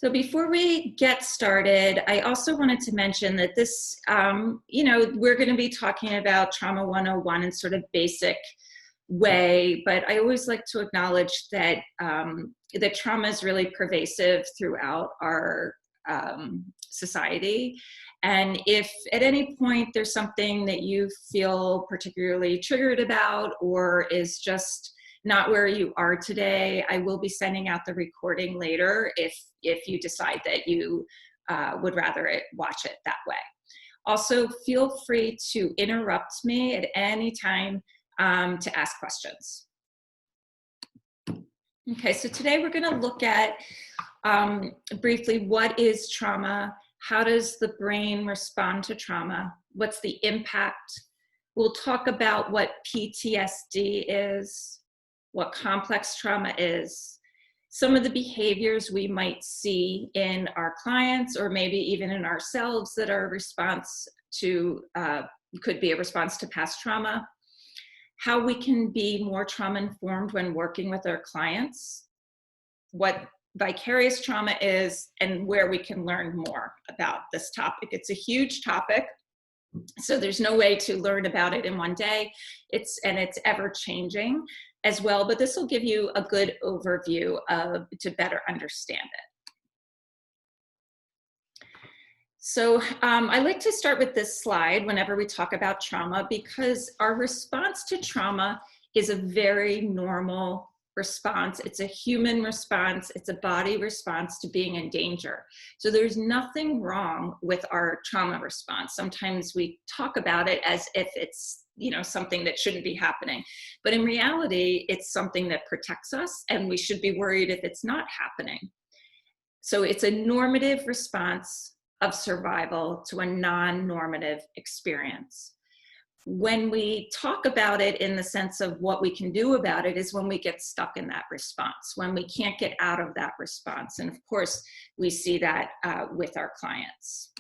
So before we get started, I also wanted to mention that this, we're going to be talking about Trauma 101 in sort of basic way, but I always like to acknowledge that that trauma is really pervasive throughout our society. And if at any point there's something that you feel particularly triggered about or is just not where you are today, I will be sending out the recording later if you decide that you would rather watch it that way. Also, feel free to interrupt me at any time to ask questions. Okay, so today we're going to look at briefly what is trauma, how does the brain respond to trauma, what's the impact. We'll talk about what PTSD is, what complex trauma is, some of the behaviors we might see in our clients or maybe even in ourselves that are a response to, could be a response to past trauma, how we can be more trauma informed when working with our clients, what vicarious trauma is, and where we can learn more about this topic. It's a huge topic, so there's no way to learn about it in one day. It's ever changing as well, but this will give you a good overview to better understand it. So I like to start with this slide whenever we talk about trauma, because our response to trauma is a very normal response. It's a human response. It's a body response to being in danger. So there's nothing wrong with our trauma response. Sometimes we talk about it as if it's something that shouldn't be happening. But in reality, it's something that protects us, and we should be worried if it's not happening. So it's a normative response of survival to a non-normative experience. When we talk about it in the sense of what we can do about it is when we get stuck in that response, when we can't get out of that response. And of course, we see that with our clients.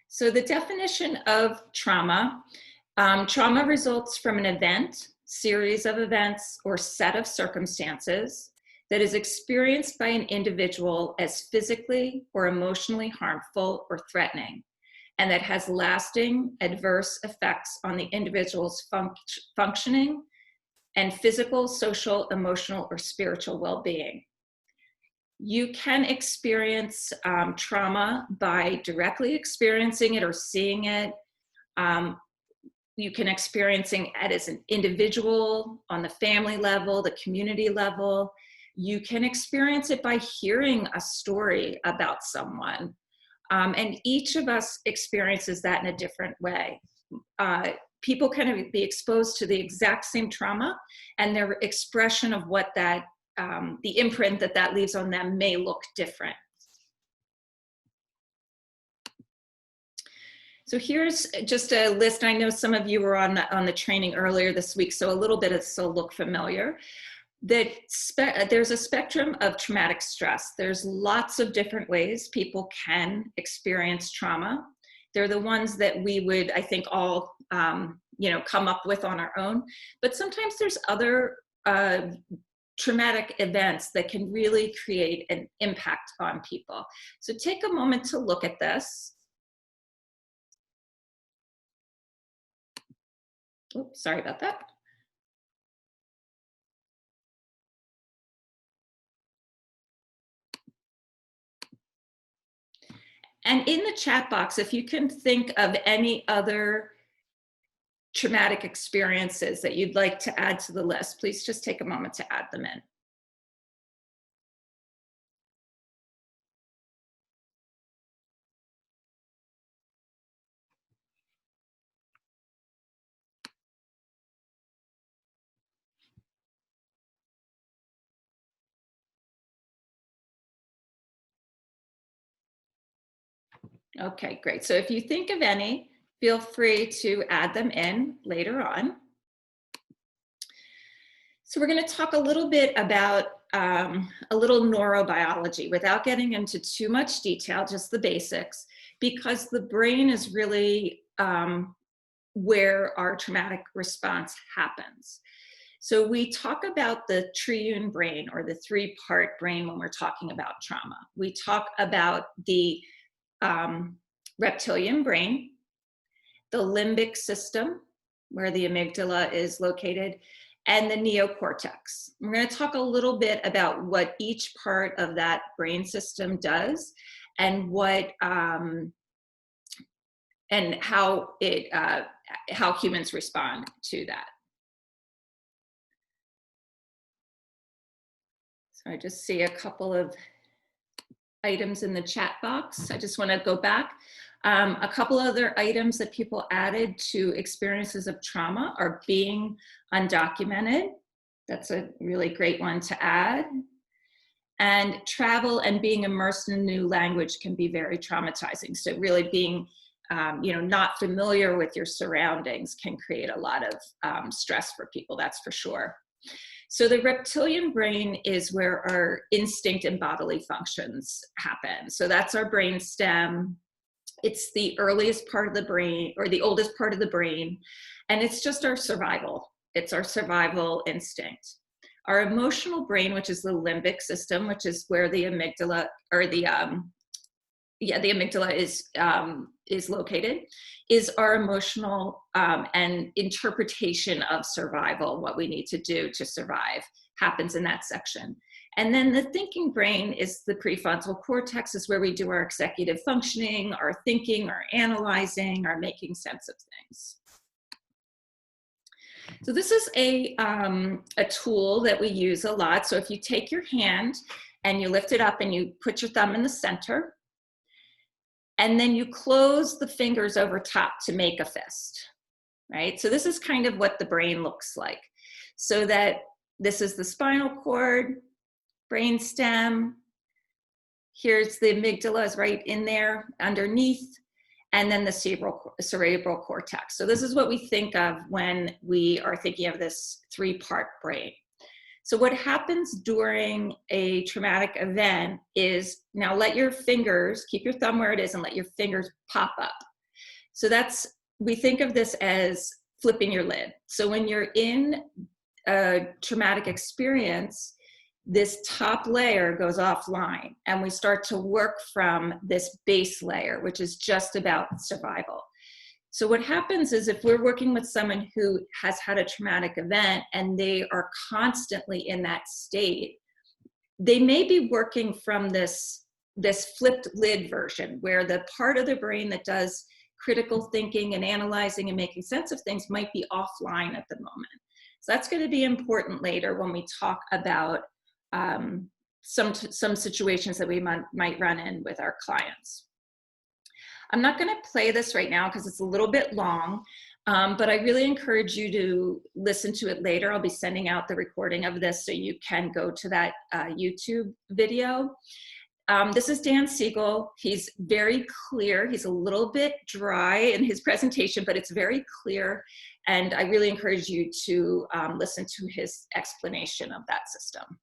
So the definition of trauma, trauma results from an event, series of events, or set of circumstances that is experienced by an individual as physically or emotionally harmful or threatening, and that has lasting adverse effects on the individual's functioning and physical, social, emotional, or spiritual well-being. You can experience trauma by directly experiencing it or seeing it. You can experiencing it as an individual, on the family level, the community level. You can experience it by hearing a story about someone. And each of us experiences that in a different way. People can be exposed to the exact same trauma, and their expression of what that the imprint that leaves on them may look different. So here's just a list. I know some of you were on the training earlier this week, so a little bit of this will look familiar. There's a spectrum of traumatic stress. There's lots of different ways people can experience trauma. They're the ones that we would, I think, all come up with on our own. But sometimes there's other traumatic events that can really create an impact on people. So take a moment to look at this. Oops, sorry about that. And in the chat box, if you can think of any other traumatic experiences that you'd like to add to the list, please just take a moment to add them in. Okay, great. So if you think of any, feel free to add them in later on. So we're going to talk a little bit about a little neurobiology without getting into too much detail, just the basics, because the brain is really where our traumatic response happens. So we talk about the Triune brain, or the three-part brain, when we're talking about trauma. We talk about the reptilian brain, the limbic system, where the amygdala is located, and the neocortex. We're going to talk a little bit about what each part of that brain system does, and what and how humans respond to that. So I just see a couple of items in the chat box. I just want to go back. A couple other items that people added to experiences of trauma are being undocumented. That's a really great one to add. And travel and being immersed in a new language can be very traumatizing. So really being not familiar with your surroundings can create a lot of stress for people, that's for sure. So the reptilian brain is where our instinct and bodily functions happen. So that's our brain stem. It's the earliest part of the brain, or the oldest part of the brain, and it's just our survival. It's our survival instinct. Our emotional brain, which is the limbic system, which is where the amygdala, or the amygdala is located, is our emotional and interpretation of survival. What we need to do to survive happens in that section. And then the thinking brain is the prefrontal cortex, is where we do our executive functioning, our thinking, our analyzing, our making sense of things. So this is a tool that we use a lot. So if you take your hand and you lift it up and you put your thumb in the center, and then you close the fingers over top to make a fist, right? So this is kind of what the brain looks like. So that this is the spinal cord, brain stem. Here's the amygdala is right in there underneath, and then the cerebral cortex. So this is what we think of when we are thinking of this three-part brain. So what happens during a traumatic event is, now let your fingers, keep your thumb where it is and let your fingers pop up. So we think of this as flipping your lid. So when you're in a traumatic experience, this top layer goes offline and we start to work from this base layer, which is just about survival. So what happens is, if we're working with someone who has had a traumatic event and they are constantly in that state, they may be working from this flipped lid version, where the part of the brain that does critical thinking and analyzing and making sense of things might be offline at the moment. So that's going to be important later when we talk about some situations that we might run in with our clients. I'm not going to play this right now because it's a little bit long, but I really encourage you to listen to it later. I'll be sending out the recording of this so you can go to that YouTube video. This is Dan Siegel. He's very clear. He's a little bit dry in his presentation, but it's very clear. And I really encourage you to listen to his explanation of that system.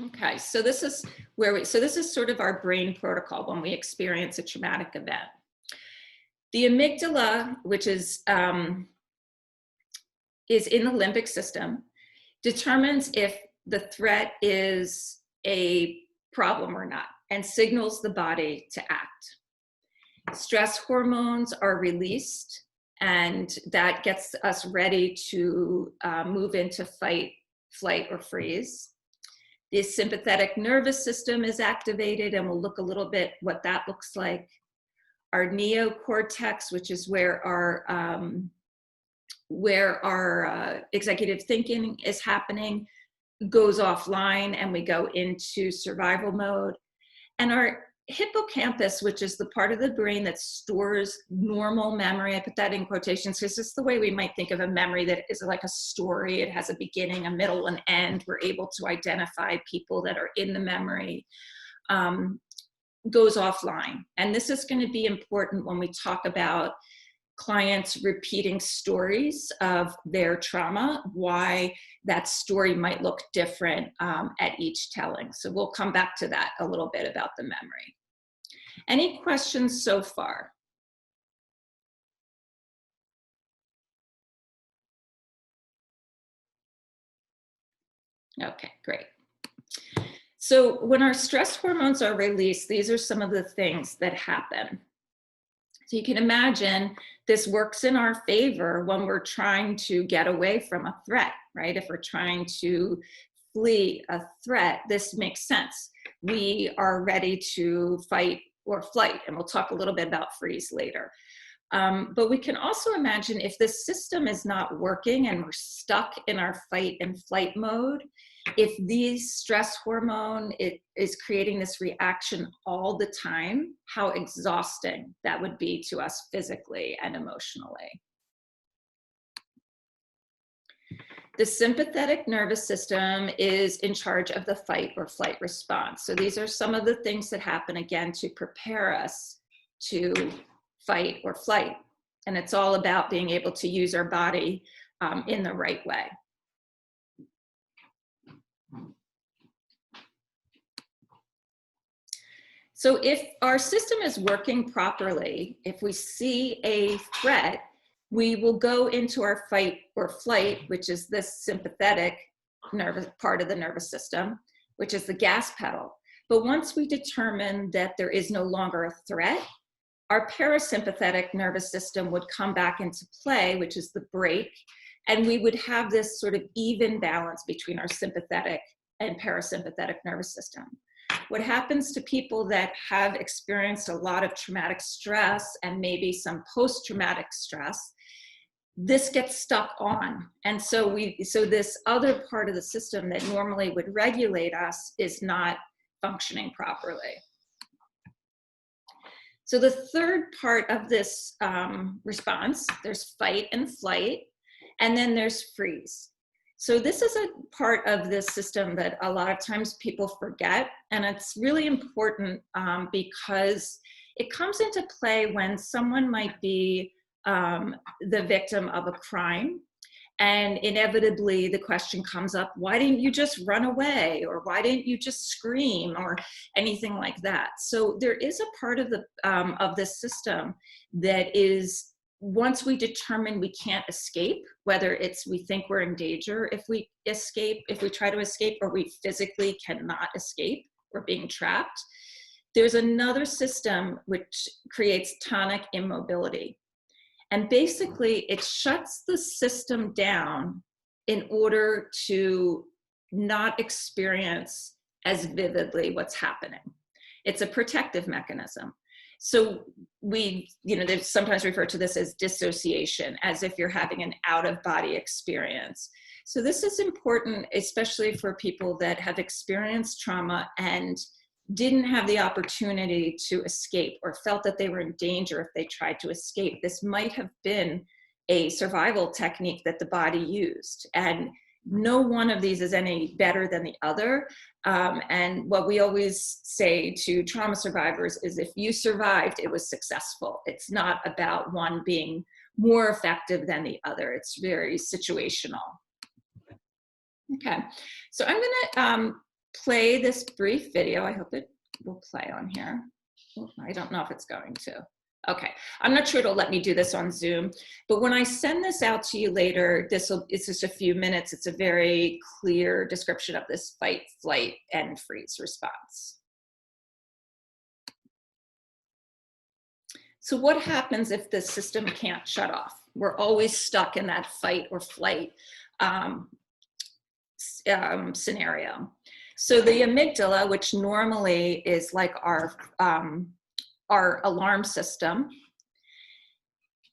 Okay, so this is this is sort of our brain protocol when we experience a traumatic event. The amygdala, which is in the limbic system, determines if the threat is a problem or not, and signals the body to act. Stress hormones are released, and that gets us ready to move into fight, flight, or freeze. The sympathetic nervous system is activated, and we'll look a little bit what that looks like. Our neocortex, which is where our executive thinking is happening, goes offline, and we go into survival mode. And our hippocampus, which is the part of the brain that stores normal memory, I put that in quotations because it's the way we might think of a memory, that is like a story. It has a beginning, a middle, and end. We're able to identify people that are in the memory, goes offline. And this is going to be important when we talk about clients repeating stories of their trauma, why that story might look different at each telling. So we'll come back to that a little bit about the memory. Any questions so far? Okay, great. So when our stress hormones are released, these are some of the things that happen. So you can imagine this works in our favor when we're trying to get away from a threat, right? If we're trying to flee a threat, this makes sense. We are ready to fight or flight, and we'll talk a little bit about freeze later. But we can also imagine if the system is not working and we're stuck in our fight and flight mode, if these stress hormone is creating this reaction all the time, how exhausting that would be to us physically and emotionally. The sympathetic nervous system is in charge of the fight or flight response. So these are some of the things that happen, again, to prepare us to fight or flight. And it's all about being able to use our body in the right way. So if our system is working properly, if we see a threat, we will go into our fight or flight, which is this sympathetic nervous part of the nervous system, which is the gas pedal. But once we determine that there is no longer a threat, our parasympathetic nervous system would come back into play, which is the brake, and we would have this sort of even balance between our sympathetic and parasympathetic nervous system. What happens to people that have experienced a lot of traumatic stress and maybe some post-traumatic stress, this gets stuck on. And so this other part of the system that normally would regulate us is not functioning properly. So the third part of this response, there's fight and flight, and then there's freeze. So this is a part of this system that a lot of times people forget, and it's really important because it comes into play when someone might be the victim of a crime, and inevitably the question comes up, why didn't you just run away? Or why didn't you just scream? Or anything like that. So there is a part of this system that is, once we determine we can't escape, whether it's we think we're in danger if we try to escape, or we physically cannot escape, we're being trapped, there's another system which creates tonic immobility. And basically it shuts the system down in order to not experience as vividly what's happening. It's a protective mechanism. So they sometimes refer to this as dissociation, as if you're having an out-of-body experience. So this is important, especially for people that have experienced trauma and didn't have the opportunity to escape, or felt that they were in danger if they tried to escape. This might have been a survival technique that the body used. And no one of these is any better than the other. And what we always say to trauma survivors is, if you survived, it was successful. It's not about one being more effective than the other. It's very situational. Okay, so I'm gonna play this brief video. I hope it will play on here. I don't know if it's going to. Okay, I'm not sure it'll let me do this on Zoom, but when I send this out to you later, it's just a few minutes. It's a very clear description of this fight, flight, and freeze response. So what happens if the system can't shut off? We're always stuck in that fight or flight scenario. So the amygdala, which normally is like our alarm system,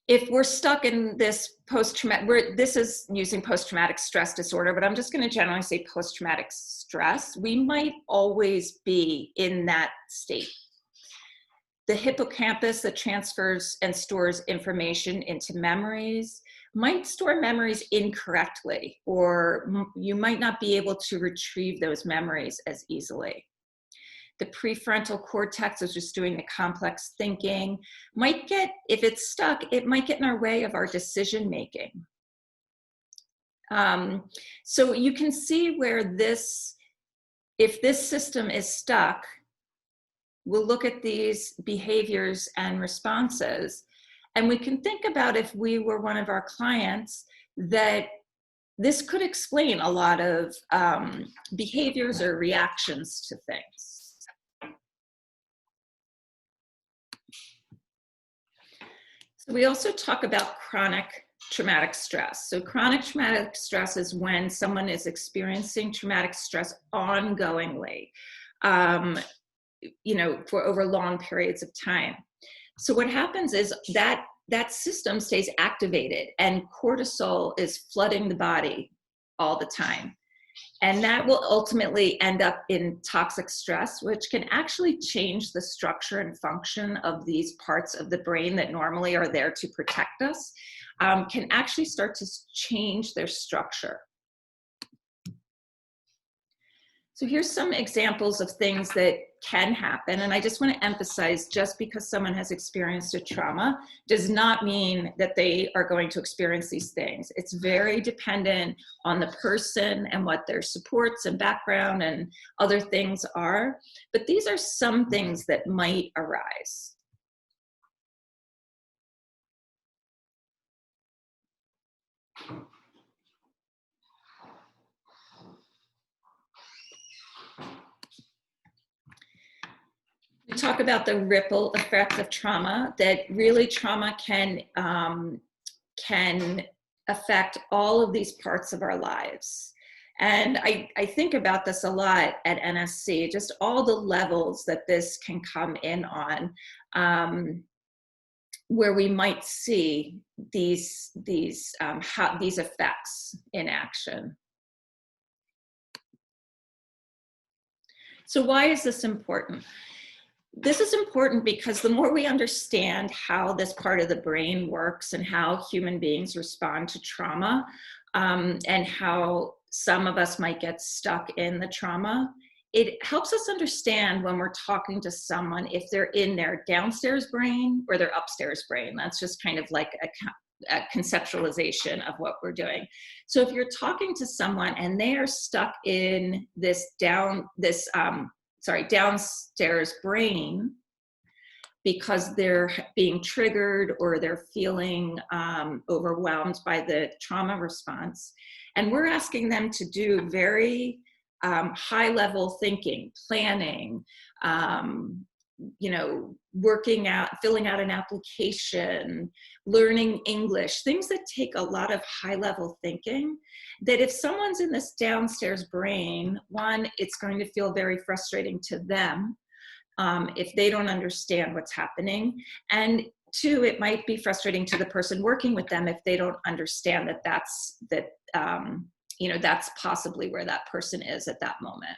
if we're stuck in this post-traumatic, this is using post-traumatic stress disorder, but I'm just going to generally say post-traumatic stress, we might always be in that state. The hippocampus that transfers and stores information into memories might store memories incorrectly, or you might not be able to retrieve those memories as easily. The prefrontal cortex, which is doing the complex thinking, might get, if it's stuck, it might get in our way of our decision making. So you can see where if this system is stuck, we'll look at these behaviors and responses, and we can think about if we were one of our clients that this could explain a lot of behaviors or reactions to things. So we also talk about chronic traumatic stress. So chronic traumatic stress is when someone is experiencing traumatic stress ongoingly, for over long periods of time. So what happens is that system stays activated and cortisol is flooding the body all the time. And that will ultimately end up in toxic stress, which can actually change the structure and function of these parts of the brain that normally are there to protect us, can actually start to change their structure. So here's some examples of things that can happen. And I just want to emphasize, just because someone has experienced a trauma does not mean that they are going to experience these things. It's very dependent on the person and what their supports and background and other things are. But these are some things that might arise. We talk about the ripple effect of trauma, that really trauma can affect all of these parts of our lives. And I think about this a lot at NSC, just all the levels that this can come in on, where we might see these effects in action. So why is this important? This is important because the more we understand how this part of the brain works and how human beings respond to trauma, and how some of us might get stuck in the trauma, it helps us understand when we're talking to someone if they're in their downstairs brain or their upstairs brain. That's just kind of like a conceptualization of what we're doing. So if you're talking to someone and they are stuck in this downstairs brain because they're being triggered or they're feeling overwhelmed by the trauma response, and we're asking them to do very high-level thinking, planning, working out, filling out an application, learning English, things that take a lot of high-level thinking, that if someone's in this downstairs brain, one, it's going to feel very frustrating to them if they don't understand what's happening. And two, it might be frustrating to the person working with them if they don't understand that that's possibly where that person is at that moment.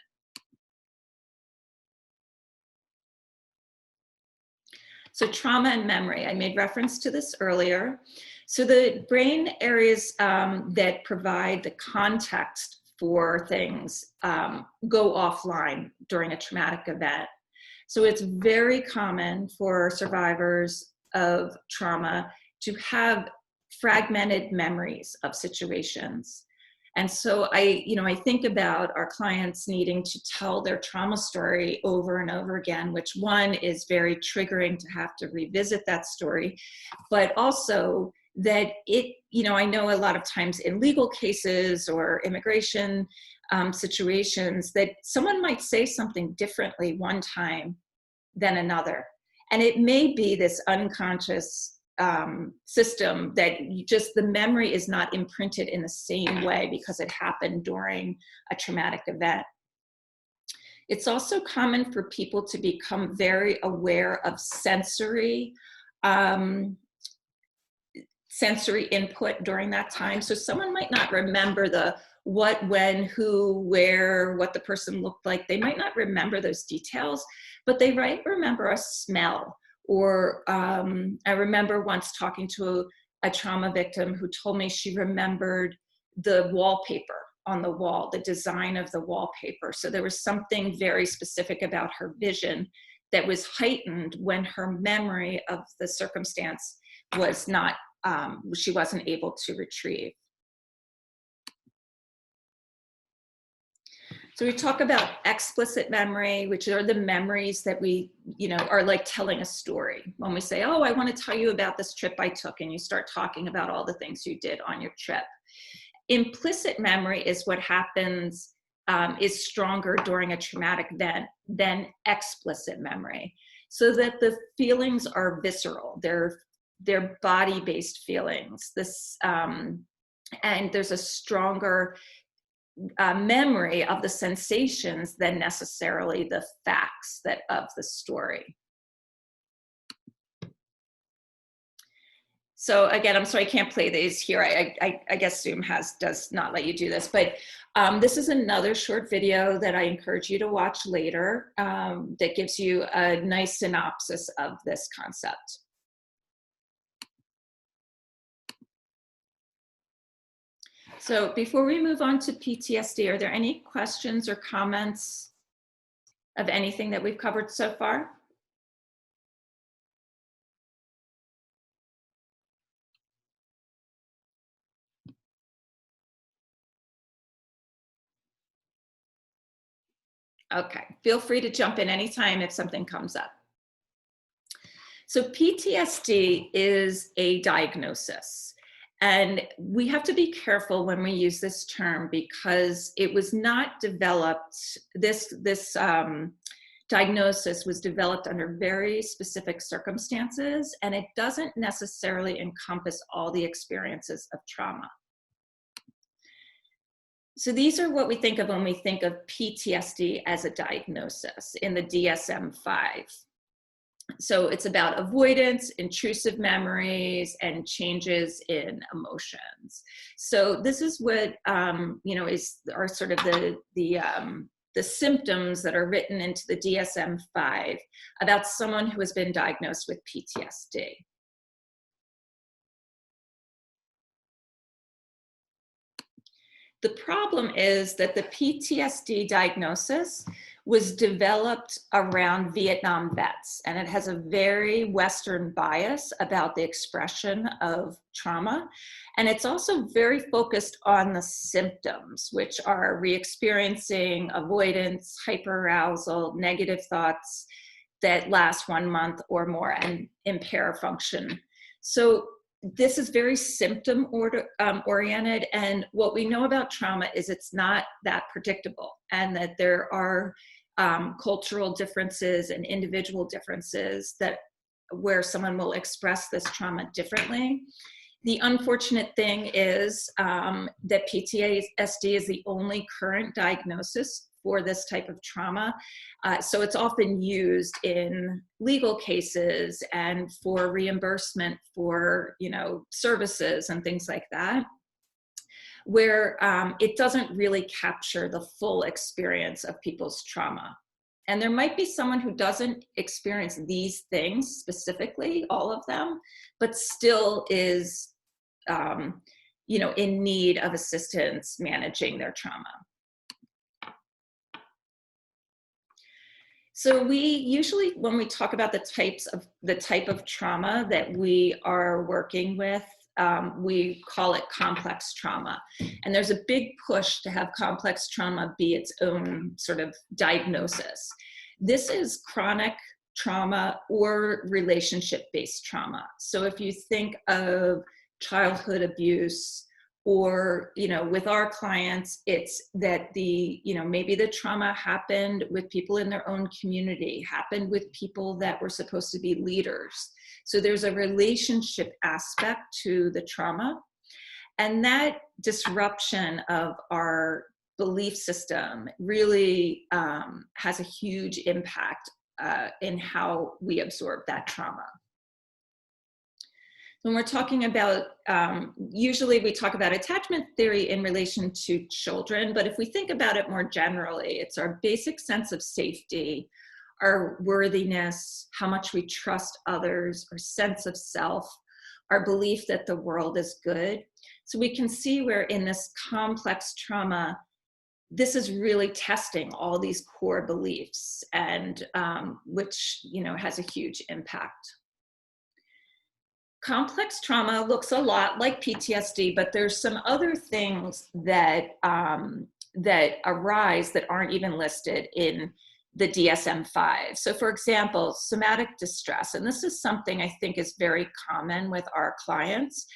So trauma and memory, I made reference to this earlier. So the brain areas that provide the context for things go offline during a traumatic event. So it's very common for survivors of trauma to have fragmented memories of situations. And so I think about our clients needing to tell their trauma story over and over again, which one is very triggering to have to revisit that story, but also that I know a lot of times in legal cases or immigration situations that someone might say something differently one time than another. And it may be this unconscious system that the memory is not imprinted in the same way because it happened during a traumatic event. It's also common for people to become very aware of sensory input during that time. So someone might not remember the what, when, who, where, what the person looked like. They might not remember those details, but they might remember a smell. Or I remember once talking to a trauma victim who told me she remembered the wallpaper on the wall, the design of the wallpaper. So there was something very specific about her vision that was heightened when her memory of the circumstance was not, she wasn't able to retrieve. So we talk about explicit memory, which are the memories that we, are like telling a story. When we say, oh, I want to tell you about this trip I took, and you start talking about all the things you did on your trip. Implicit memory is what happens, is stronger during a traumatic event than explicit memory. So that the feelings are visceral, they're body-based feelings. And there's a stronger memory of the sensations than necessarily the facts of the story. So again, I'm sorry I can't play these here. I guess Zoom does not let you do this, but this is another short video that I encourage you to watch later that gives you a nice synopsis of this concept. So before we move on to PTSD, are there any questions or comments of anything that we've covered so far? Okay, feel free to jump in anytime if something comes up. So PTSD is a diagnosis. And we have to be careful when we use this term because it was not developed, this diagnosis was developed under very specific circumstances, and it doesn't necessarily encompass all the experiences of trauma. So these are what we think of when we think of PTSD as a diagnosis in the DSM-5. So it's about avoidance, intrusive memories, and changes in emotions. So this is what are sort of the symptoms that are written into the DSM-5 about someone who has been diagnosed with PTSD. The problem is that the PTSD diagnosis was developed around Vietnam vets, and it has a very Western bias about the expression of trauma. And it's also very focused on the symptoms, which are re-experiencing, avoidance, hyperarousal, negative thoughts that last 1 month or more and impair function. So this is very symptom oriented, and what we know about trauma is it's not that predictable, and that there are cultural differences and individual differences where someone will express this trauma differently. The unfortunate thing is that PTSD is the only current diagnosis for this type of trauma. So it's often used in legal cases and for reimbursement for, services and things like that, where it doesn't really capture the full experience of people's trauma. And there might be someone who doesn't experience these things specifically, all of them, but still is, in need of assistance managing their trauma. So we usually, when we talk about the type of trauma that we are working with, we call it complex trauma. And there's a big push to have complex trauma be its own sort of diagnosis. This is chronic trauma or relationship-based trauma. So if you think of childhood abuse, or, with our clients, it's that maybe the trauma happened with people in their own community, happened with people that were supposed to be leaders. So there's a relationship aspect to the trauma. And that disruption of our belief system really has a huge impact in how we absorb that trauma. When we're talking about, usually we talk about attachment theory in relation to children, but if we think about it more generally, it's our basic sense of safety, our worthiness, how much we trust others, our sense of self, our belief that the world is good. So we can see where in this complex trauma, this is really testing all these core beliefs, and which has a huge impact. Complex trauma looks a lot like PTSD, but there's some other things that arise that aren't even listed in the DSM-5. So for example, somatic distress, and this is something I think is very common with our clients.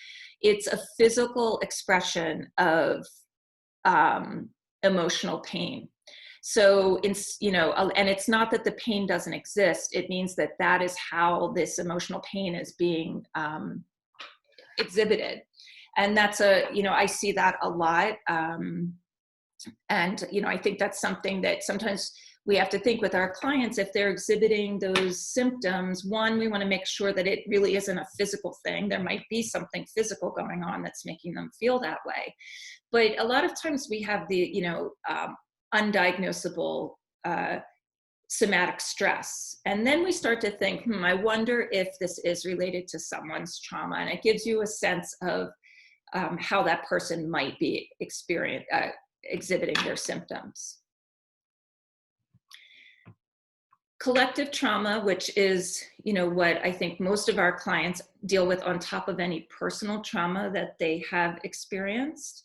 It's a physical expression of emotional pain. So it's, and it's not that the pain doesn't exist. It means that that is how this emotional pain is being exhibited. And that's I see that a lot. And I think that's something that sometimes we have to think with our clients. If they're exhibiting those symptoms, one, we want to make sure that it really isn't a physical thing. There might be something physical going on that's making them feel that way. But a lot of times we have the, undiagnosable somatic stress. And then we start to think, I wonder if this is related to someone's trauma. And it gives you a sense of how that person might be exhibiting their symptoms. Collective trauma, which is, what I think most of our clients deal with on top of any personal trauma that they have experienced.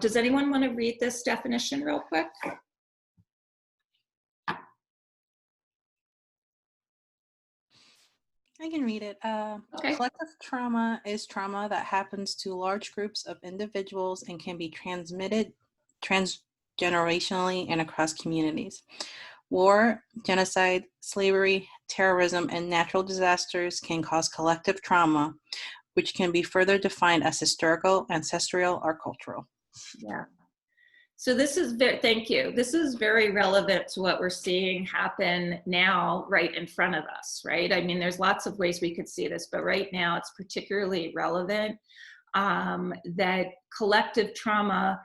Does anyone want to read this definition real quick? I can read it. Okay. Collective trauma is trauma that happens to large groups of individuals and can be transmitted transgenerationally and across communities. War, genocide, slavery, terrorism, and natural disasters can cause collective trauma, which can be further defined as historical, ancestral, or cultural. Yeah. So this is thank you. This is very relevant to what we're seeing happen now right in front of us, right? I mean, there's lots of ways we could see this, but right now it's particularly relevant that collective trauma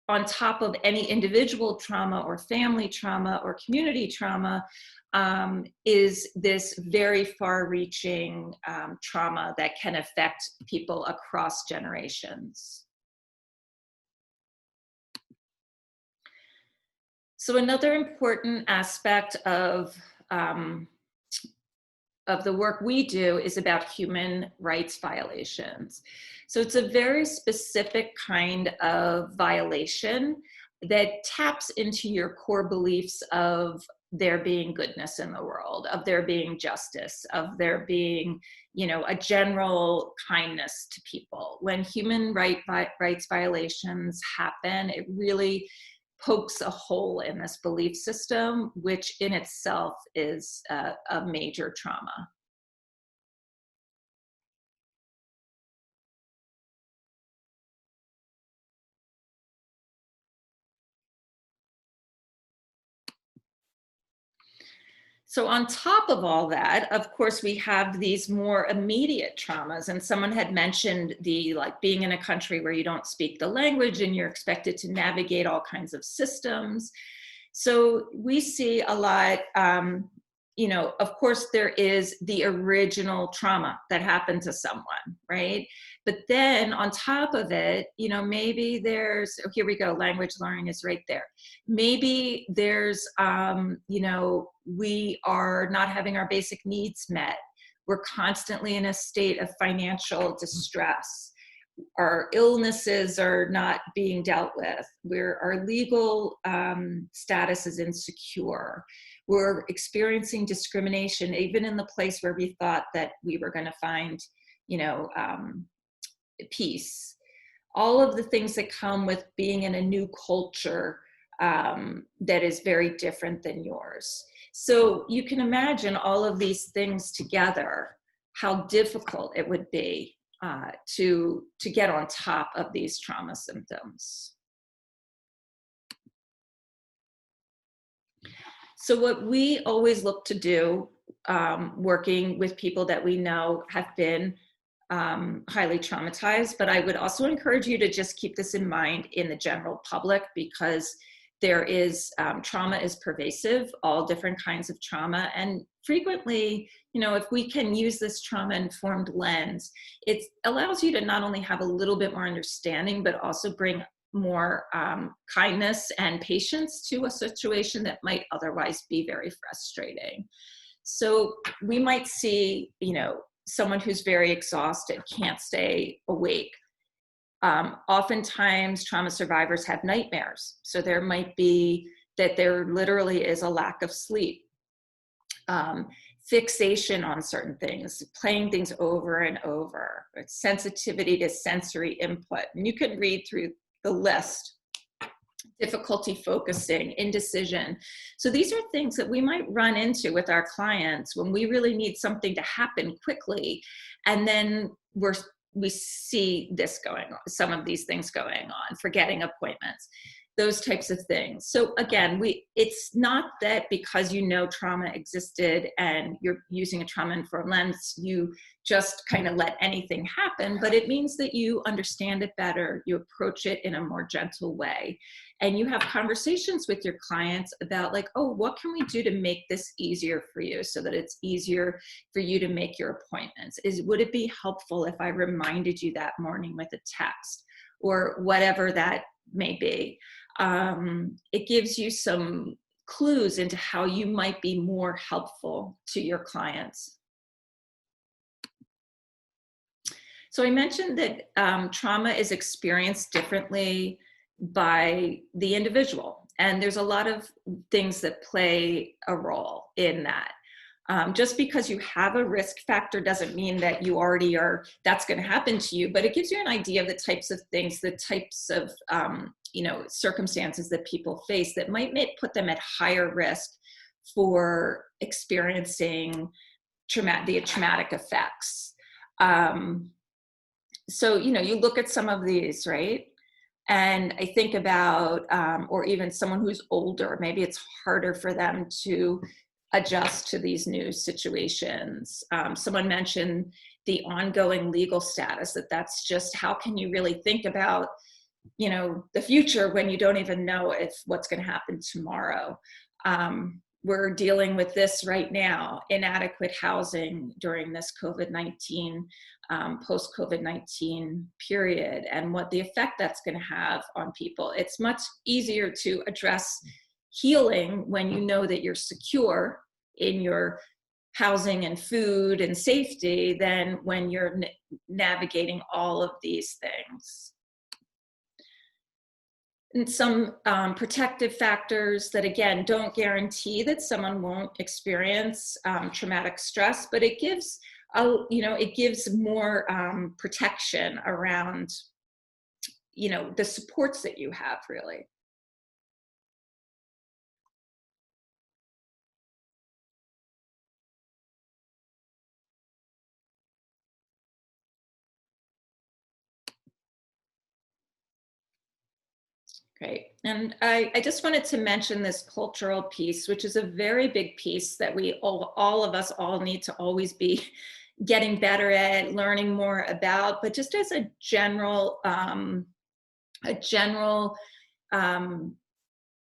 on top of any individual trauma or family trauma or community trauma is this very far-reaching trauma that can affect people across generations. So another important aspect of the work we do is about human rights violations. So it's a very specific kind of violation that taps into your core beliefs of there being goodness in the world, of there being justice, of there being, a general kindness to people. When human rights violations happen, it really pokes a hole in this belief system, which in itself is a major trauma. So on top of all that, of course, we have these more immediate traumas. And someone had mentioned being in a country where you don't speak the language and you're expected to navigate all kinds of systems. So we see a lot, of course, there is the original trauma that happened to someone, right? But then on top of it, maybe there's, here we go, language learning is right there. Maybe there's, we are not having our basic needs met. We're constantly in a state of financial distress. Our illnesses are not being dealt with. Our legal status is insecure. We're experiencing discrimination, even in the place where we thought that we were going to find, peace. All of the things that come with being in a new culture that is very different than yours. So you can imagine all of these things together, how difficult it would be to get on top of these trauma symptoms. So what we always look to do, working with people that we know have been highly traumatized, but I would also encourage you to just keep this in mind in the general public, because there is trauma is pervasive, all different kinds of trauma. And frequently, if we can use this trauma-informed lens, it allows you to not only have a little bit more understanding, but also bring more kindness and patience to a situation that might otherwise be very frustrating. So we might see, someone who's very exhausted, can't stay awake. Oftentimes trauma survivors have nightmares. So there might be that there literally is a lack of sleep. fixation on certain things, playing things over and over, sensitivity to sensory input. And you can read through the list. Difficulty focusing, indecision. So these are things that we might run into with our clients when we really need something to happen quickly. And then we see this going on, some of these things going on, forgetting appointments, those types of things. So again, it's not that because you know trauma existed and you're using a trauma-informed lens, you just kind of let anything happen, but it means that you understand it better, you approach it in a more gentle way, and you have conversations with your clients about like, oh, what can we do to make this easier for you so that it's easier for you to make your appointments? Would it be helpful if I reminded you that morning with a text or whatever that may be? It gives you some clues into how you might be more helpful to your clients. So I mentioned that trauma is experienced differently by the individual, and there's a lot of things that play a role in that. Just because you have a risk factor doesn't mean that you already that's going to happen to you, but it gives you an idea of the types of things, the types of circumstances that people face that might put them at higher risk for experiencing the traumatic effects. So, you look at some of these, right? And I think about, or even someone who's older, maybe it's harder for them to adjust to these new situations. Someone mentioned the ongoing legal status, that's just, how can you really think about, the future when you don't even know what's going to happen tomorrow. We're dealing with this right now, inadequate housing during this COVID-19, post-COVID-19 period, and what the effect that's going to have on people. It's much easier to address healing when you know that you're secure in your housing and food and safety than when you're navigating all of these things. And some protective factors that, again, don't guarantee that someone won't experience traumatic stress, but it gives, it gives more protection around, the supports that you have, really. Great. And I just wanted to mention this cultural piece, which is a very big piece that we all of us all need to always be getting better at, learning more about. But just as a general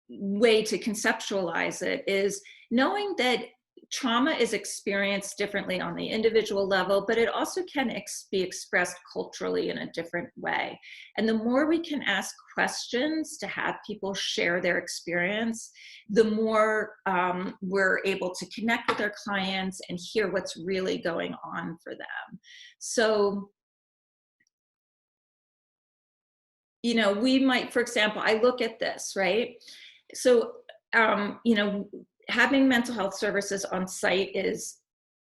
way to conceptualize it is knowing that trauma is experienced differently on the individual level, but it also can be expressed culturally in a different way. And the more we can ask questions to have people share their experience, the more we're able to connect with our clients and hear what's really going on for them. So, we might, for example, I look at this, right? So, having mental health services on site is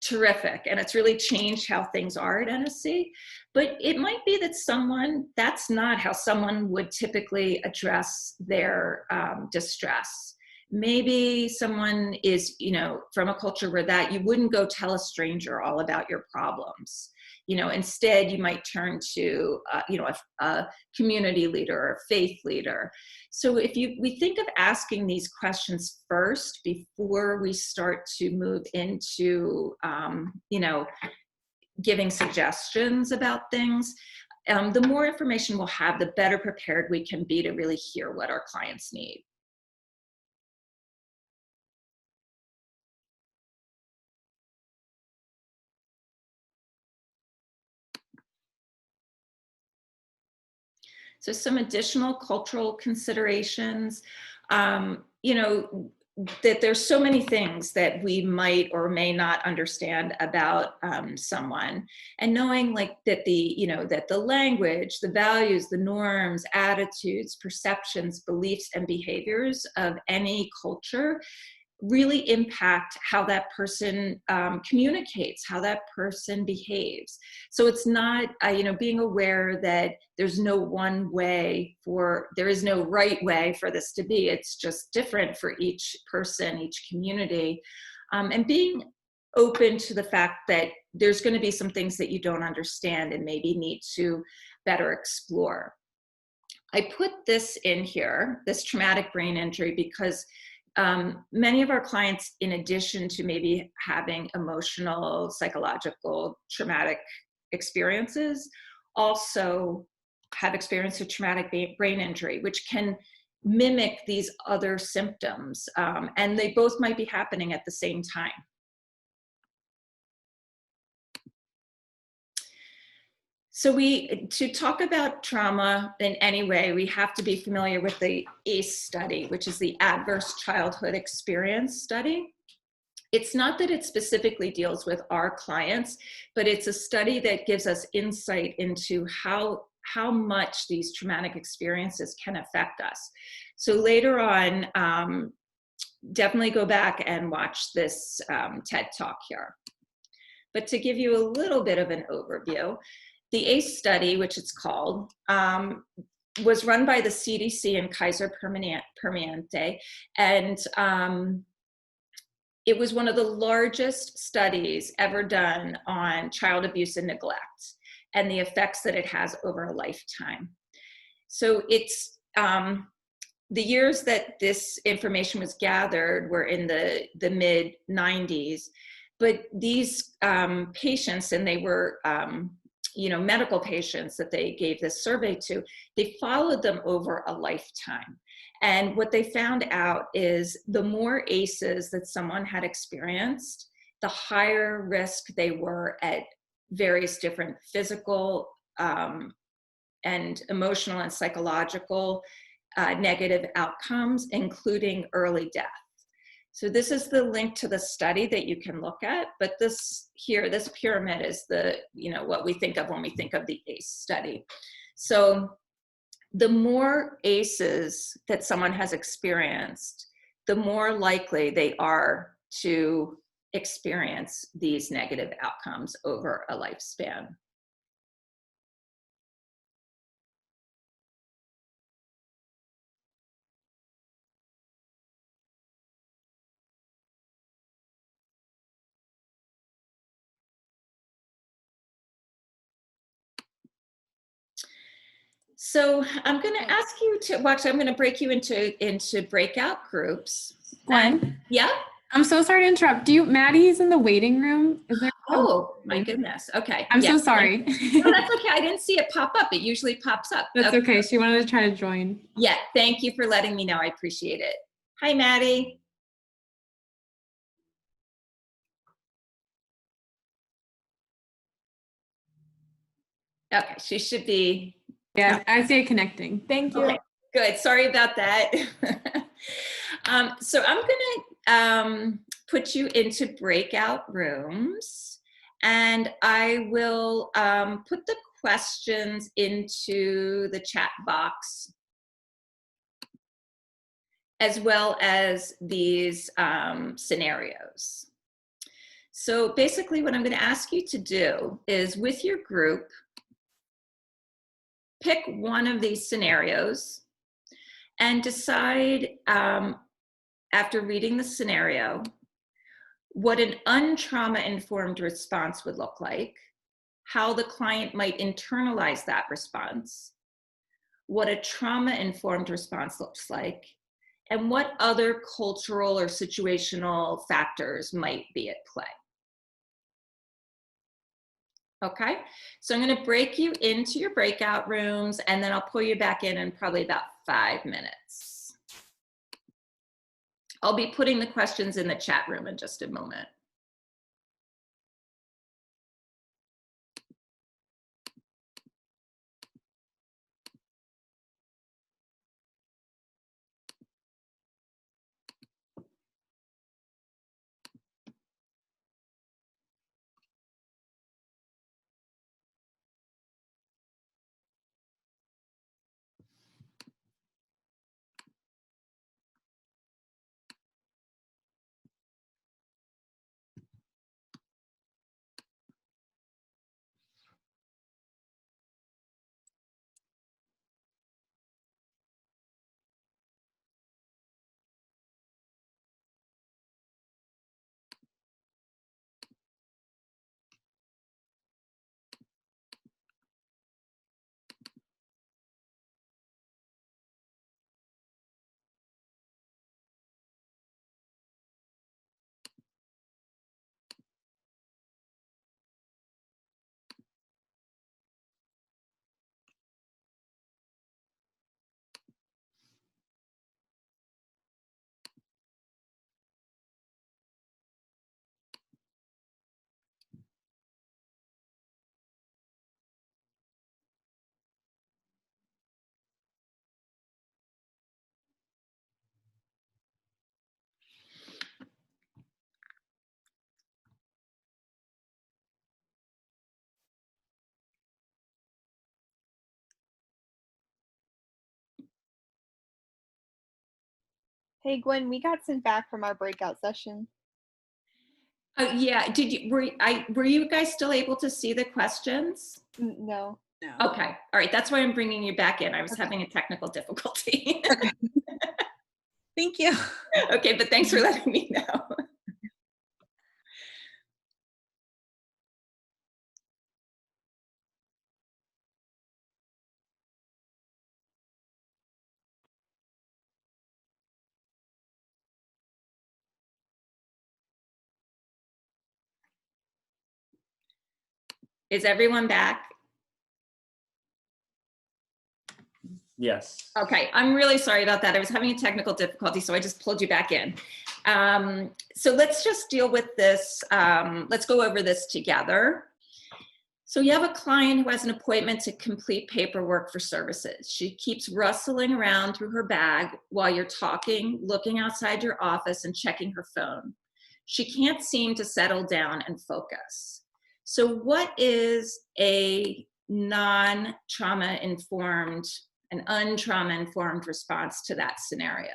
terrific, and it's really changed how things are at NSC. But it might be that that's not how someone would typically address their distress. Maybe someone is, from a culture where you wouldn't go tell a stranger all about your problems. Instead you might turn to, a community leader or a faith leader. So we think of asking these questions first before we start to move into, giving suggestions about things, the more information we'll have, the better prepared we can be to really hear what our clients need. So some additional cultural considerations, that there's so many things that we might or may not understand about someone, and knowing that the language, the values, the norms, attitudes, perceptions, beliefs, and behaviors of any culture really impact how that person communicates, how that person behaves. So it's not, being aware that there's no one way there is no right way for this to be. It's just different for each person, each community. And being open to the fact that there's going to be some things that you don't understand and maybe need to better explore. I put this in here, this traumatic brain injury, because many of our clients, in addition to maybe having emotional, psychological, traumatic experiences, also have experienced a traumatic brain injury, which can mimic these other symptoms. And they both might be happening at the same time. So to talk about trauma in any way, we have to be familiar with the ACE study, which is the Adverse Childhood Experience Study. It's not that it specifically deals with our clients, but it's a study that gives us insight into how much these traumatic experiences can affect us. So later on, definitely go back and watch this TED Talk here. But to give you a little bit of an overview, the ACE study, which it's called, was run by the CDC and Kaiser Permanente, and it was one of the largest studies ever done on child abuse and neglect and the effects that it has over a lifetime. So it's the years that this information was gathered were in the mid 90s, but these patients, and they were medical patients that they gave this survey to, they followed them over a lifetime. And what they found out is the more ACEs that someone had experienced, the higher risk they were at various different physical and emotional and psychological negative outcomes, including early death. So this is the link to the study that you can look at, but this pyramid is what we think of when we think of the ACE study. So the more ACEs that someone has experienced, the more likely they are to experience these negative outcomes over a lifespan. So I'm going to ask you to watch. I'm going to break you into breakout groups. Gwen? Yeah? I'm so sorry to interrupt. Maddie's in the waiting room. Is there? Oh, my goodness. Okay. I'm so sorry. No, that's okay. I didn't see it pop up. It usually pops up. That's okay. She wanted to try to join. Yeah. Thank you for letting me know. I appreciate it. Hi, Maddie. Okay. She should be. Yeah, I see it connecting. Thank you. Okay, good. Sorry about that. So I'm going to put you into breakout rooms, and I will put the questions into the chat box, as well as these scenarios. So basically what I'm going to ask you to do is, with your group, pick one of these scenarios and decide, after reading the scenario, what an untrauma-informed response would look like, how the client might internalize that response, what a trauma-informed response looks like, and what other cultural or situational factors might be at play. Okay, so I'm going to break you into your breakout rooms, and then I'll pull you back in probably about 5 minutes. I'll be putting the questions in the chat room in just a moment. Hey Gwen, we got sent back from our breakout session. Yeah, were you guys still able to see the questions? No. No. Okay, all right, that's why I'm bringing you back in. I was Okay. having a technical difficulty. Thank you. Okay, but thanks for letting me know. Is everyone back? Yes. Okay, I'm really sorry about that. I was having a technical difficulty, so I just pulled you back in. So let's just deal with this. Let's go over this together. So you have a client who has an appointment to complete paperwork for services. She keeps rustling around through her bag while you're talking, looking outside your office and checking her phone. She can't seem to settle down and focus. So what is a non-trauma informed, an untrauma informed response to that scenario?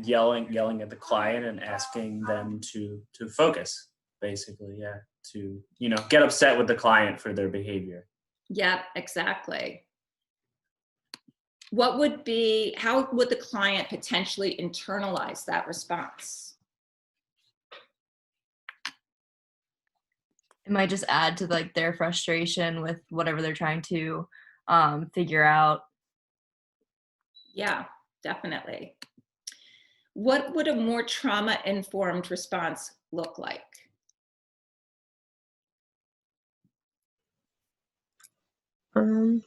Yelling at the client and asking them to focus, basically. Yeah, to get upset with the client for their behavior. Yep, exactly. How would the client potentially internalize that response? It might just add to like their frustration with whatever they're trying to figure out. Yeah, definitely. What would a more trauma-informed response look like?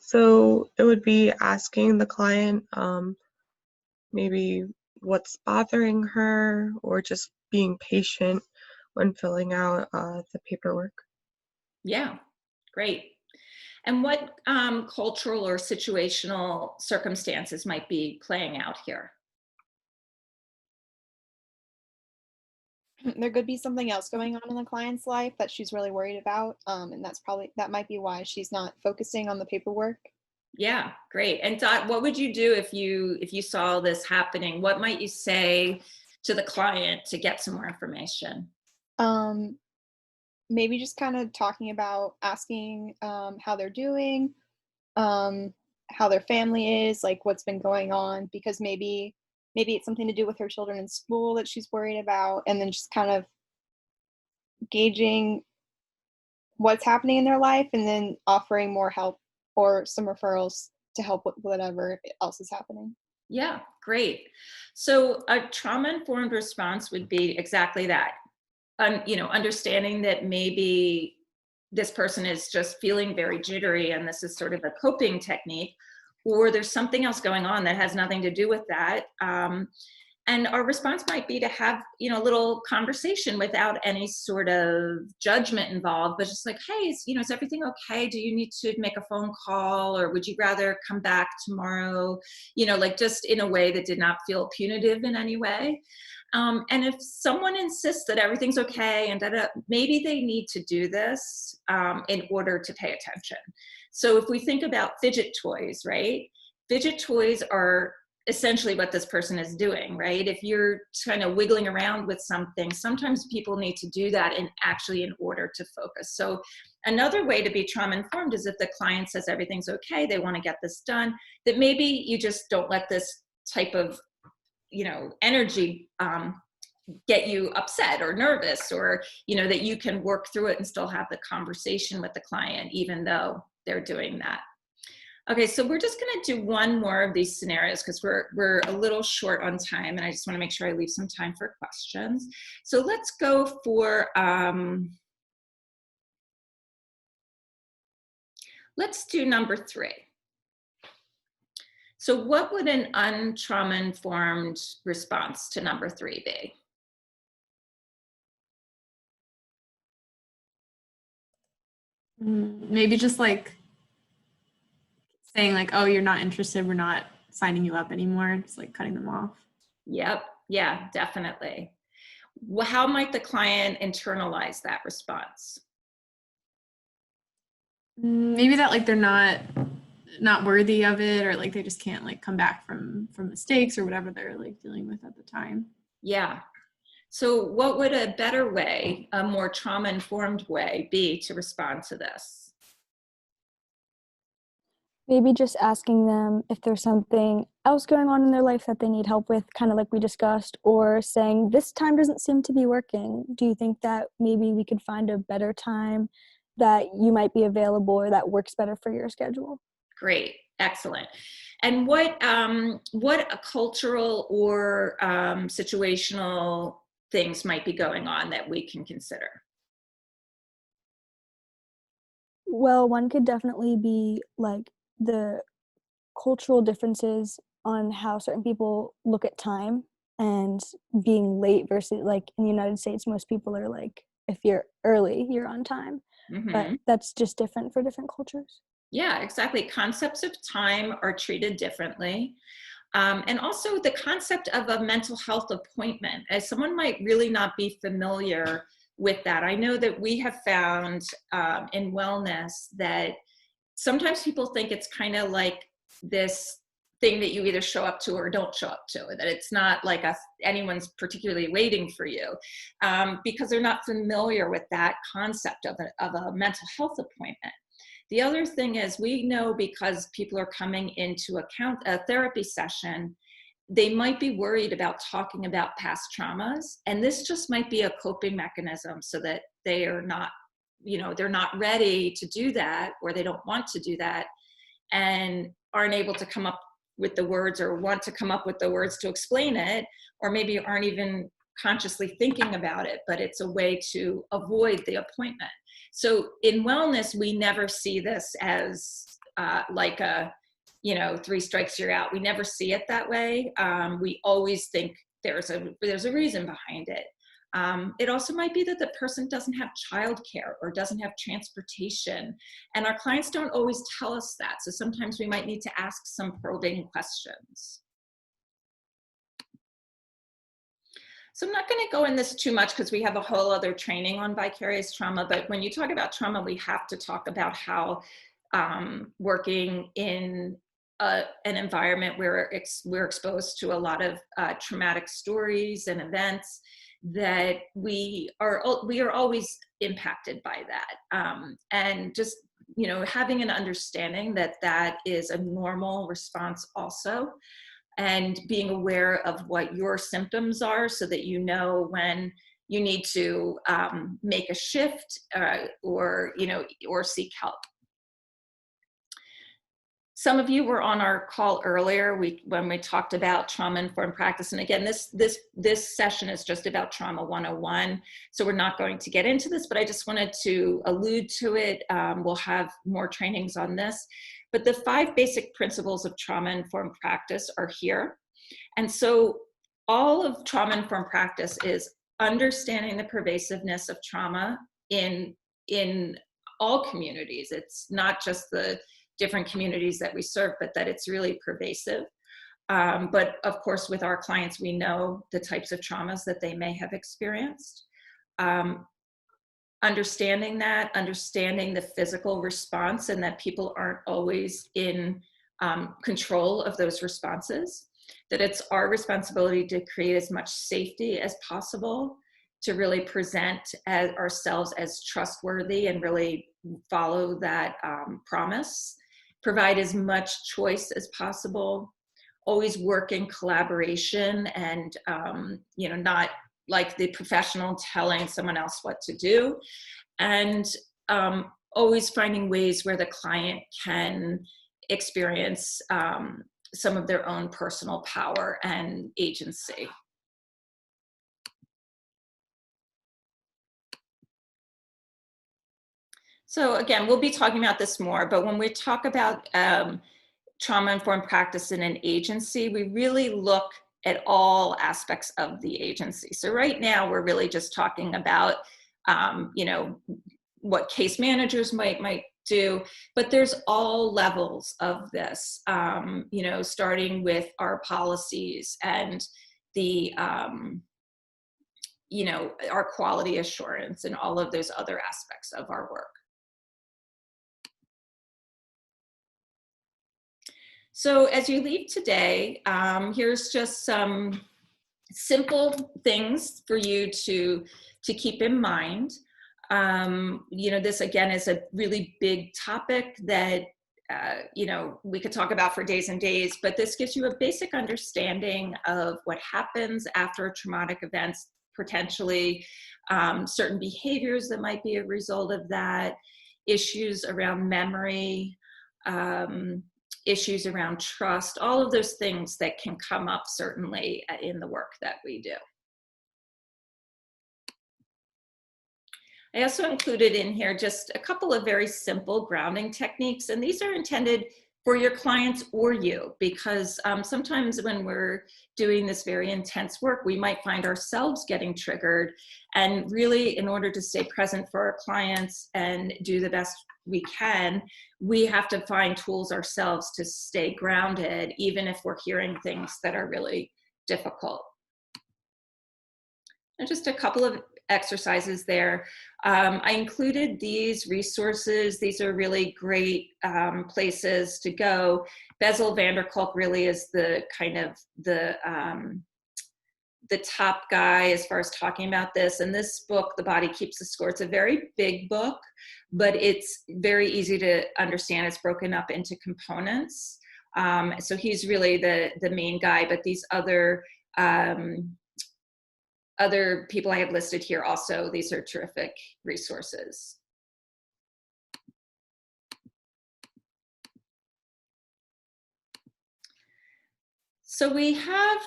So it would be asking the client maybe what's bothering her, or just being patient when filling out the paperwork. Yeah, great. And what cultural or situational circumstances might be playing out here? There could be something else going on in the client's life that she's really worried about. And that might be why she's not focusing on the paperwork. Yeah, great. And Dot, what would you do if you saw this happening? What might you say to the client to get some more information? Maybe just kind of talking about asking how they're doing, how their family is, like what's been going on, because maybe it's something to do with her children in school that she's worried about, and then just kind of gauging what's happening in their life and then offering more help or some referrals to help with whatever else is happening. Yeah, great. So a trauma-informed response would be exactly that. Understanding that maybe this person is just feeling very jittery and this is sort of a coping technique, or there's something else going on that has nothing to do with that. And our response might be to have, a little conversation without any sort of judgment involved, but just like, hey, is everything okay? Do you need to make a phone call, or would you rather come back tomorrow? Like just in a way that did not feel punitive in any way. And if someone insists that everything's okay and that maybe they need to do this in order to pay attention. So if we think about fidget toys, right? Fidget toys are essentially what this person is doing, right? If you're kind of wiggling around with something, sometimes people need to do that in order to focus. So another way to be trauma informed is if the client says everything's okay, they want to get this done, that maybe you just don't let this type of energy get you upset or nervous, or that you can work through it and still have the conversation with the client even though they're doing that. Okay, so we're just going to do one more of these scenarios because we're a little short on time, and I just want to make sure I leave some time for questions. So let's go for let's do number 3. So what would an untrauma-informed response to number 3 be? Maybe just like saying like, oh, you're not interested, we're not signing you up anymore. Just like cutting them off. Yep. Yeah, definitely. How might the client internalize that response? Maybe that like they're not not worthy of it, or like they just can't like come back from mistakes or whatever they're like dealing with at the time. Yeah. So what would a better way, a more trauma-informed way be to respond to this? Maybe just asking them if there's something else going on in their life that they need help with, kind of like we discussed, or saying, this time doesn't seem to be working. Do you think that maybe we could find a better time that you might be available or that works better for your schedule? Great, excellent. And what a cultural or situational things might be going on that we can consider? Well, one could definitely be like the cultural differences on how certain people look at time and being late versus like in the United States, most people are like, if you're early, you're on time. But Mm-hmm. that's just different for different cultures. Yeah, exactly. Concepts of time are treated differently. And also the concept of a mental health appointment, as someone might really not be familiar with that. I know that we have found in wellness that sometimes people think it's kind of like this thing that you either show up to or don't show up to, that it's not like anyone's particularly waiting for you, because they're not familiar with that concept of a mental health appointment. The other thing is, we know because people are coming into a therapy session, they might be worried about talking about past traumas, and this just might be a coping mechanism so that they are not, they're not ready to do that, or they don't want to do that and aren't able to come up with the words or want to come up with the words to explain it, or maybe aren't even consciously thinking about it, but it's a way to avoid the appointment. So in wellness, we never see this as like a, 3 strikes, you're out. We never see it that way. We always think there's a reason behind it. It also might be that the person doesn't have childcare or doesn't have transportation, and our clients don't always tell us that. So sometimes we might need to ask some probing questions. So I'm not going to go in this too much because we have a whole other training on vicarious trauma, but when you talk about trauma, we have to talk about how working in an environment where we're exposed to a lot of traumatic stories and events, that we are always impacted by that. And just, having an understanding that that is a normal response also, and being aware of what your symptoms are so that you know when you need to make a shift or seek help. Some of you were on our call earlier when we talked about trauma-informed practice. And again, this session is just about Trauma 101. So we're not going to get into this, but I just wanted to allude to it. We'll have more trainings on this. But the 5 basic principles of trauma-informed practice are here. And so all of trauma-informed practice is understanding the pervasiveness of trauma in all communities. It's not just the different communities that we serve, but that it's really pervasive. But of course, with our clients, we know the types of traumas that they may have experienced. Understanding the physical response, and that people aren't always in control of those responses, that it's our responsibility to create as much safety as possible, to really present ourselves as trustworthy and really follow that promise, provide as much choice as possible, always work in collaboration, and not like the professional telling someone else what to do, and always finding ways where the client can experience some of their own personal power and agency. So again, we'll be talking about this more, but when we talk about trauma-informed practice in an agency, we really look at all aspects of the agency. So right now, we're really just talking about, what case managers might do, but there's all levels of this, starting with our policies and the, our quality assurance and all of those other aspects of our work. So as you leave today, here's just some simple things for you to keep in mind. You know, this again is a really big topic that you know, we could talk about for days and days, but this gives you a basic understanding of what happens after a traumatic event, potentially certain behaviors that might be a result of that, issues around memory, issues around trust, all of those things that can come up certainly in the work that we do. I also included in here just a couple of very simple grounding techniques, and these are intended for your clients or you, because sometimes when we're doing this very intense work, we might find ourselves getting triggered, and really in order to stay present for our clients and do the best we can, we have to find tools ourselves to stay grounded, even if we're hearing things that are really difficult. And just a couple of exercises there. I included these resources. These are really great places to go. Bessel van der Kolk really is the kind of the top guy as far as talking about this. And this book, The Body Keeps the Score, it's a very big book, but it's very easy to understand. It's broken up into components. So he's really the main guy, but these other people I have listed here also, these are terrific resources. So we have,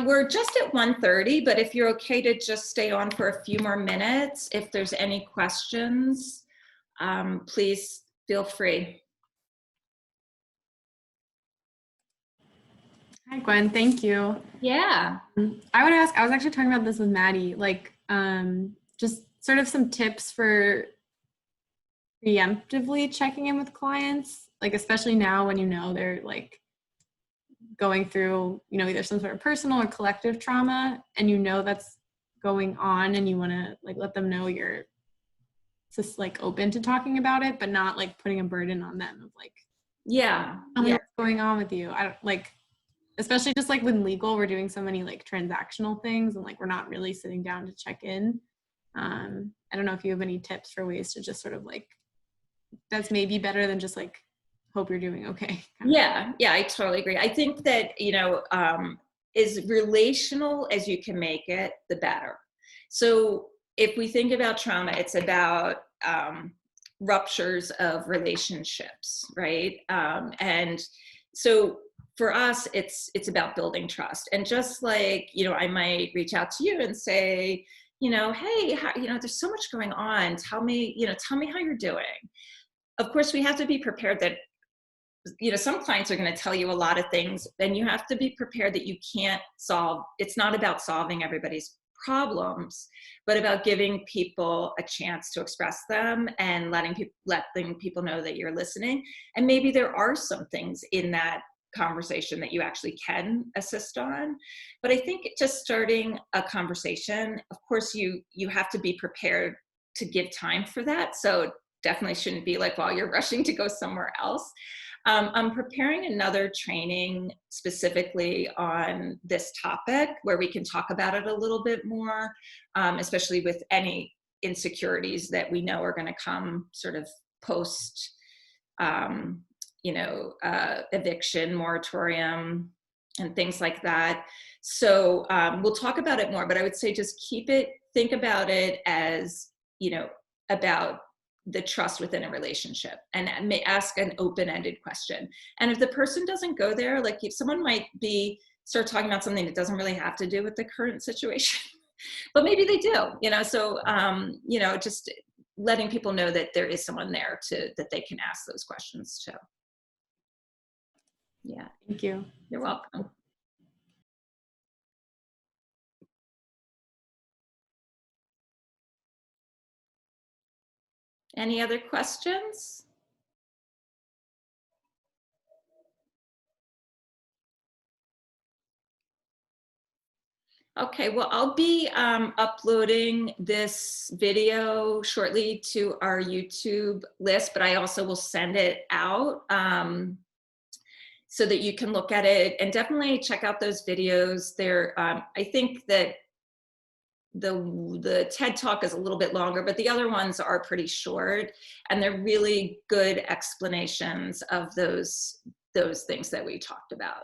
we're just at 1:30, but if you're okay to just stay on for a few more minutes, if there's any questions, please feel free. Hi, Gwen. Thank you. Yeah. I would ask, I was actually talking about this with Maddie, like just sort of some tips for preemptively checking in with clients, like especially now when you know they're like going through, you know, either some sort of personal or collective trauma, and you know that's going on, and you want to like let them know you're just like open to talking about it, but not like putting a burden on them of like, yeah, tell me yeah. what's going on with you. I don't like, especially just like with legal, we're doing so many like transactional things, and like we're not really sitting down to check in. I don't know if you have any tips for ways to just sort of like, that's maybe better than just like, hope you're doing okay. Yeah, I totally agree. I think that, you know, as relational as you can make it, the better. So if we think about trauma, it's about ruptures of relationships, right? And so for us, it's about building trust. And just like, you know, I might reach out to you and say, you know, hey, you know, there's so much going on. Tell me how you're doing. Of course, we have to be prepared that, you know, some clients are going to tell you a lot of things, and you have to be prepared that you can't solve. It's not about solving everybody's problems, but about giving people a chance to express them and letting people know that you're listening. And maybe there are some things in that conversation that you actually can assist on. But I think just starting a conversation, of course, you have to be prepared to give time for that. So definitely shouldn't be like while you're rushing to go somewhere else. I'm preparing another training specifically on this topic where we can talk about it a little bit more, especially with any insecurities that we know are going to come sort of post, you know, eviction, moratorium, and things like that. So we'll talk about it more, but I would say just think about it as, you know, about the trust within a relationship, and may ask an open-ended question. And if the person doesn't go there, like if someone might start talking about something that doesn't really have to do with the current situation, but maybe they do, you know, so, you know, just letting people know that there is someone there that they can ask those questions to. Yeah. Thank you. You're welcome. Any other questions? Okay, well, I'll be uploading this video shortly to our YouTube list, but I also will send it out. so that you can look at it, and definitely check out those videos. They're, I think that the TED Talk is a little bit longer, but the other ones are pretty short, and they're really good explanations of those things that we talked about.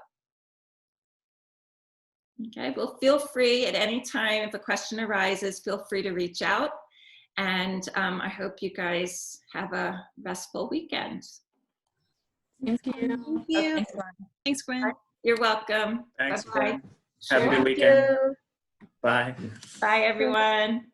Okay, well, feel free at any time, if a question arises, feel free to reach out. And I hope you guys have a restful weekend. Thank you. Thank you. Thanks, Lauren. Thanks, Gwen. You're welcome. Thanks, Bye-bye. Gwen. Have a good Thank weekend. you. Bye. Bye, everyone.